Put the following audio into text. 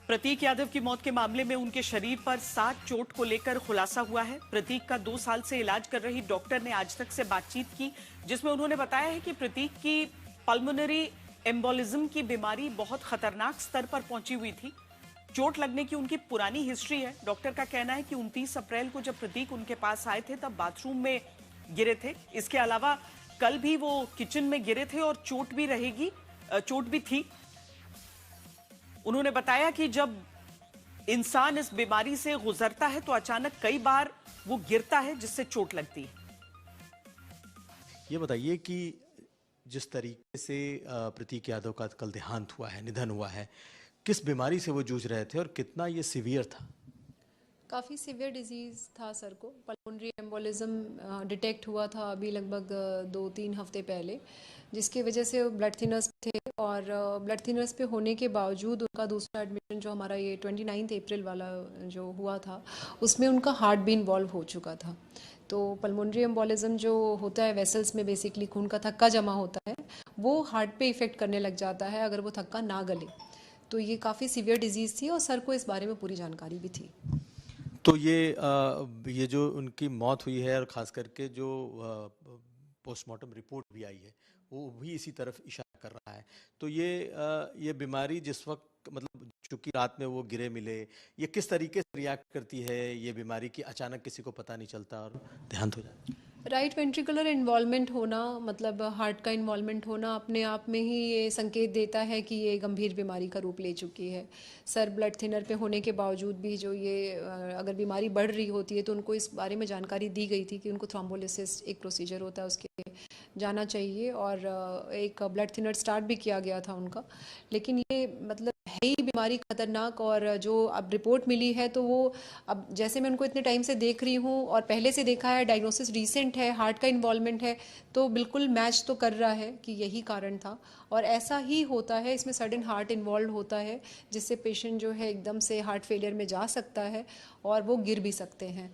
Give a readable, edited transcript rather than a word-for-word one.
प्रतीक यादव की मौत के मामले में उनके शरीर पर 7 चोट को लेकर खुलासा हुआ है। प्रतीक का 2 साल से इलाज कर रही डॉक्टर ने आज तक से बातचीत की, जिसमें उन्होंने बताया है कि प्रतीक की पल्मोनरी एम्बोलिज्म की बीमारी बहुत खतरनाक स्तर पर पहुंची हुई थी। चोट लगने की उनकी पुरानी हिस्ट्री है। डॉक्टर का कहना है कि 29 अप्रैल को जब प्रतीक उनके पास आए थे तब बाथरूम में गिरे थे। इसके अलावा कल भी वो किचन में गिरे थे और चोट भी थी। उन्होंने बताया कि जब इंसान इस बीमारी से गुजरता है तो अचानक कई बार वो गिरता है जिससे चोट लगती है। ये बताइए कि जिस तरीके से प्रतीक यादव का कल देहांत हुआ है, निधन हुआ है, किस बीमारी से वो जूझ रहे थे और कितना ये सीवियर था? काफ़ी सीवियर डिजीज़ था सर को। पल्मोनरी एम्बोलिज्म डिटेक्ट हुआ था अभी लगभग 2-3 हफ्ते पहले, जिसकी वजह से ब्लड थिनर्स थे और ब्लड थिनर्स पे होने के बावजूद उनका दूसरा एडमिशन जो हमारा ये 29 अप्रैल वाला जो हुआ था, उसमें उनका हार्ट भी इन्वॉल्व हो चुका था। तो पल्मोनरी एम्बोलिज्म जो होता है वेसल्स में, बेसिकली खून का थक्का जमा होता है, वो हार्ट पे इफ़ेक्ट करने लग जाता है अगर वो थक्का ना गले। तो ये काफ़ी सीवियर डिजीज़ थी और सर को इस बारे में पूरी जानकारी भी थी। तो ये जो उनकी मौत हुई है और ख़ास करके जो पोस्टमार्टम रिपोर्ट भी आई है, वो भी इसी तरफ इशारा कर रहा है। तो ये बीमारी जिस वक्त मतलब चूँकि रात में वो गिरे मिले, ये किस तरीके से रिएक्ट करती है ये बीमारी कि अचानक किसी को पता नहीं चलता और देहांत हो जाता है? राइट वेंट्रिकुलर इन्वॉल्वमेंट होना, मतलब हार्ट का इन्वॉल्वमेंट होना अपने आप में ही ये संकेत देता है कि ये गंभीर बीमारी का रूप ले चुकी है। सर ब्लड थिनर पे होने के बावजूद भी जो ये अगर बीमारी बढ़ रही होती है तो उनको इस बारे में जानकारी दी गई थी कि उनको थ्रोम्बोलिसिस एक प्रोसीजर होता है, उसके जाना चाहिए और एक ब्लड थिनर स्टार्ट भी किया गया था उनका। लेकिन ये मतलब है ही बीमारी खतरनाक, और जो अब रिपोर्ट मिली है तो वो अब जैसे मैं उनको इतने टाइम से देख रही हूँ और पहले से देखा है, डायग्नोसिस रीसेंट है, हार्ट का इन्वॉल्वमेंट है, तो बिल्कुल मैच तो कर रहा है कि यही कारण था। और ऐसा ही होता है, इसमें सडन हार्ट इन्वॉल्व होता है जिससे पेशेंट जो है एकदम से हार्ट फेलियर में जा सकता है और वो गिर भी सकते हैं।